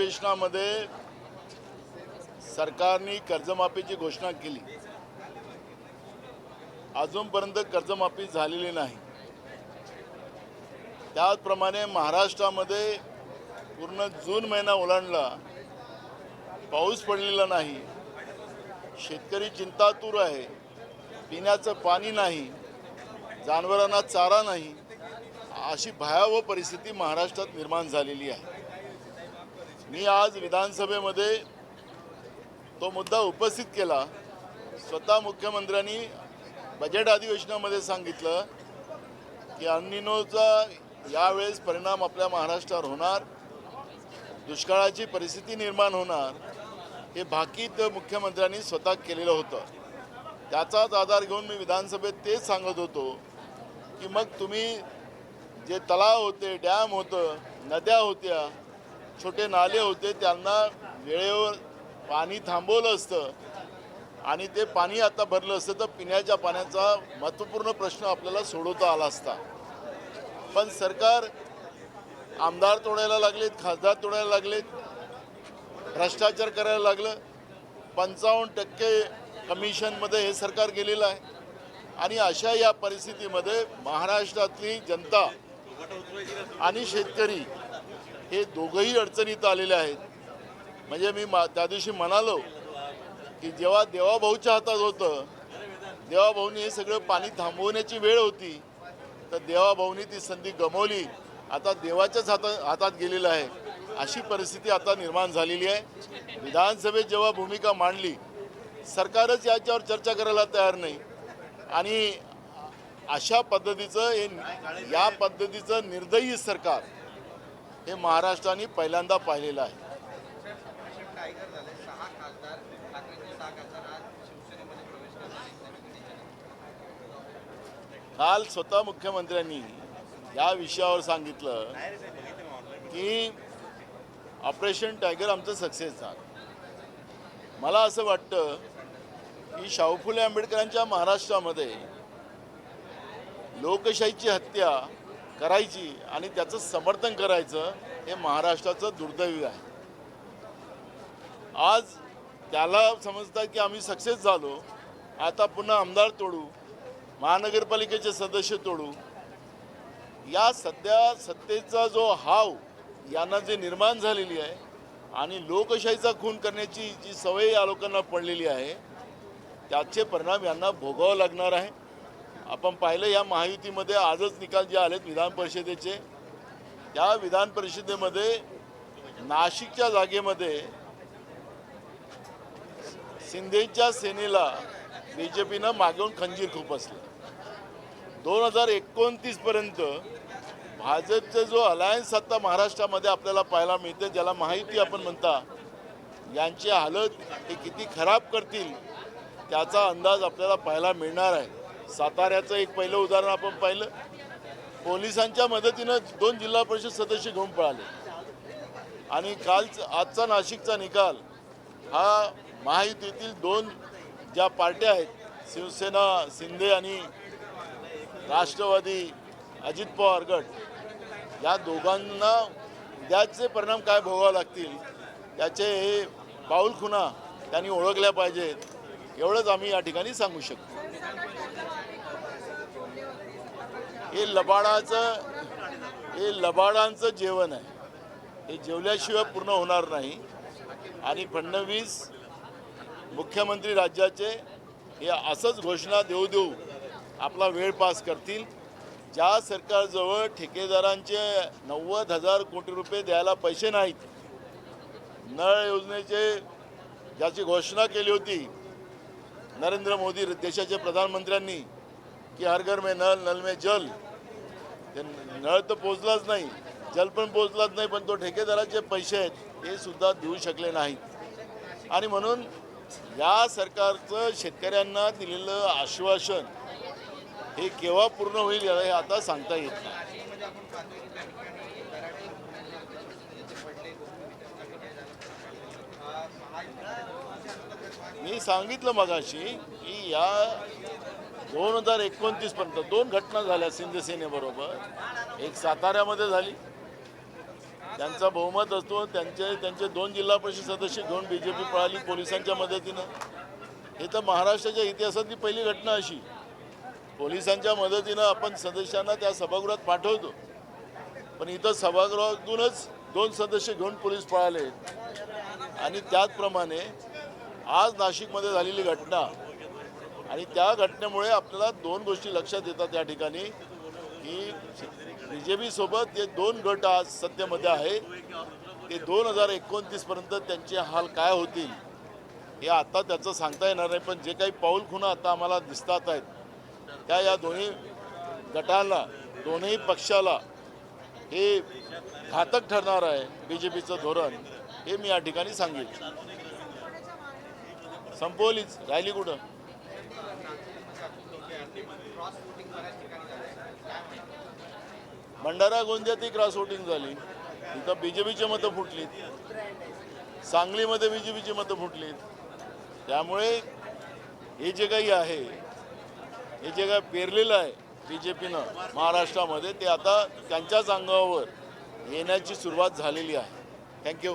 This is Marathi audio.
अधिवेशनामध्ये सरकारने कर्जमाफीची घोषणा केली। अजूनपर्यंत कर्जमाफी झालेली नाही। त्याचप्रमाणे महाराष्ट्रामध्ये पूर्ण जून महिना ओलांडला, पाऊस पडलेला नाही, शेतकरी चिंतातूर आहे, पिण्याचं पाणी नाही, जनावरांना चारा नाही, अशी भयावह परिस्थिती महाराष्ट्रात निर्माण झालेली आहे। मी आज विधानसभेमध्ये तो मुद्दा उपस्थित केला। स्वतः मुख्यमंत्र्यांनी बजेट अधिवेशनामध्ये सांगितलं की अल्निनोचा यावेळेस परिणाम आपल्या महाराष्ट्रावर होणार, दुष्काळाची परिस्थिती निर्माण होणार, हे भाकीत मुख्यमंत्र्यांनी स्वतः केलेलं होतं। त्याचाच आधार घेऊन मी विधानसभेत तेच सांगत होतो की मग तुम्ही जे तलाव होते, डॅम होतं, नद्या होत्या, छोटे नाले होते, त्यांना वेळेवर पाणी थांबवलं असतं आणि ते पाणी आता भरलं असतं तर पिण्याच्या पाण्याचा महत्त्वपूर्ण प्रश्न आपल्याला सोडवता आला असता। पण सरकार आमदार तोडायला लागलेत, खासदार तोडायला लागलेत, भ्रष्टाचार करायला लागलं। 55% कमिशनमध्ये हे सरकार गेलेलं आहे आणि अशा या परिस्थितीमध्ये महाराष्ट्रातली जनता आणि शेतकरी हे दोघंही अडचणीत आलेले आहेत। म्हणजे मी त्या दिवशी म्हणालो की जेव्हा देवाभाऊच्या हातात होतं, देवाभाऊनी हे सगळं पाणी थांबवण्याची वेळ होती, तर देवाभाऊनी ती संधी गमावली, आता देवाच्याच हातात गेलेलं आहे। अशी परिस्थिती आता निर्माण झालेली आहे। विधानसभेत जेव्हा भूमिका मांडली, सरकारच याच्यावर चर्चा करायला तयार नाही आणि अशा पद्धतीचं या पद्धतीचं निर्दयी सरकार हे महाराष्ट्राने पहिल्यांदा पाहिलेलं आहे। काल स्वतः मुख्यमंत्र्यांनी या विषयावर सांगितलं की ऑपरेशन टायगर आमचं सक्सेस झालं। मला असं वाटतं की शाहू फुले आंबेडकरांच्या महाराष्ट्रामध्ये लोकशाहीची हत्या करायची आणि त्याचं समर्थन करायचं हे महाराष्ट्राचं दुर्दैव आहे। आज त्याला समजतात की आम्ही सक्सेस झालो, आता पुन्हा आमदार तोडू, महानगरपालिकेचे सदस्य तोडू। या सध्या सत्तेचा जो हाव यांना जे निर्माण झालेली आहे आणि लोकशाहीचा खून करण्याची जी सवय या लोकांना पडलेली आहे, त्याचे परिणाम यांना भोगावं लागणार आहे। आपण पाहिलं या महायुतीमध्ये आजच निकाल जे आलेत विधान परिषदेचे, त्या विधान परिषदेमध्ये नाशिकच्या जागेमध्ये शिंदेच्या सेनेला बीजेपीनं मागून खंजीर खुपसलं। 2029 पर्यंत भाजपचं जो अलायन्स आता महाराष्ट्रामध्ये आपल्याला पाहायला मिळते, ज्याला महायुती आपण म्हणता, यांची हालत हे किती खराब करतील त्याचा अंदाज आपल्याला पाहायला मिळणार आहे। साताऱ्याचं एक पहिलं उदाहरण आपण पाहिलं, पोलिसांच्या मदतीनं 2 जिल्हा परिषद सदस्य घेऊन पळाले आणि आजचा नाशिकचा निकाल हा महायुतीतील 2 ज्या पार्ट्या आहेत, शिवसेना शिंदे आणि राष्ट्रवादी अजित पवार गट, या दोघांना उद्याचे परिणाम काय भोगावे लागतील त्याचे हे पाऊलखुणा त्यांनी ओळखल्या पाहिजेत, एवढंच आम्ही या ठिकाणी सांगू शकतो। हे लबाडांचं जेवण आहे, हे जेवल्याशिवाय पूर्ण होणार नाही आणि फडणवीस मुख्यमंत्री राज्याचे हे असंच घोषणा देऊ देऊ आपला वेळ पास करतील। ज्या सरकारजवळ ठेकेदारांचे 90,000 कोटी रुपये द्यायला पैसे नाहीत, नळ योजनेचे ज्याची घोषणा केली होती नरेंद्र मोदी देशाचे प्रधानमंत्र्यांनी की हर घर में नल, नल में जल, ते नळ तर पोचलाच नाही, जल पण पोचलाच नाही, पण तो ठेकेदाराचे पैसे आहेत हे सुद्धा देऊ शकले नाहीत। आणि म्हणून या सरकारचं शेतकऱ्यांना दिलेलं आश्वासन हे केव्हा पूर्ण होईल हे आता सांगता येत नाही। मी सांगितलं मगाशी की या 2029 पर्यंत 2 घटना झाल्या शिंदे सेनेबरोबर। एक साताऱ्यामध्ये झाली, त्यांचा बहुमत असतो. त्यांचे 2 जिल्हा परिषद सदस्य घेऊन BJP पळाली पोलिसांच्या मदतीनं. हे तर महाराष्ट्राच्या इतिहासातली पहिली घटना अशी. पोलिसांच्या मदतीनं आपण सदस्यांना त्या सभागृहात पाठवतो, पण इथं सभागृहातूनच 2 सदस्य घेऊन पोलीस पळाले. आणि त्याचप्रमाणे आज नाशिकमध्ये झालेली घटना आणि त्या घटनेमुळे आपल्याला 2 गोष्टी लक्षात येतात या ठिकाणी की BJP सोबत जे 2 गट आज सत्तेमध्ये आहे ते 2029 पर्यंत त्यांचे हाल काय होतील हे आता त्याचं सांगता येणार नाही. पण जे काही पाऊल खुणा आता आम्हाला दिसतात आहेत त्या या दोन्ही गटाला, दोन्ही पक्षाला हे घातक ठरणार आहे. BJPचं धोरण हे मी या ठिकाणी सांगितलं. संपवलीच, राहिली कुठं? भंडारा गोंदियातही क्रॉस वोटिंग झाली. इथं BJPची मतं फुटलीत, सांगलीमध्ये BJPची मतं फुटलीत. त्यामुळे हे जे काही आहे, हे जे काही पेरलेलं आहे BJPनं महाराष्ट्रामध्ये, ते आता त्यांच्याच अंगावर येण्याची सुरुवात झालेली आहे. थँक्यू.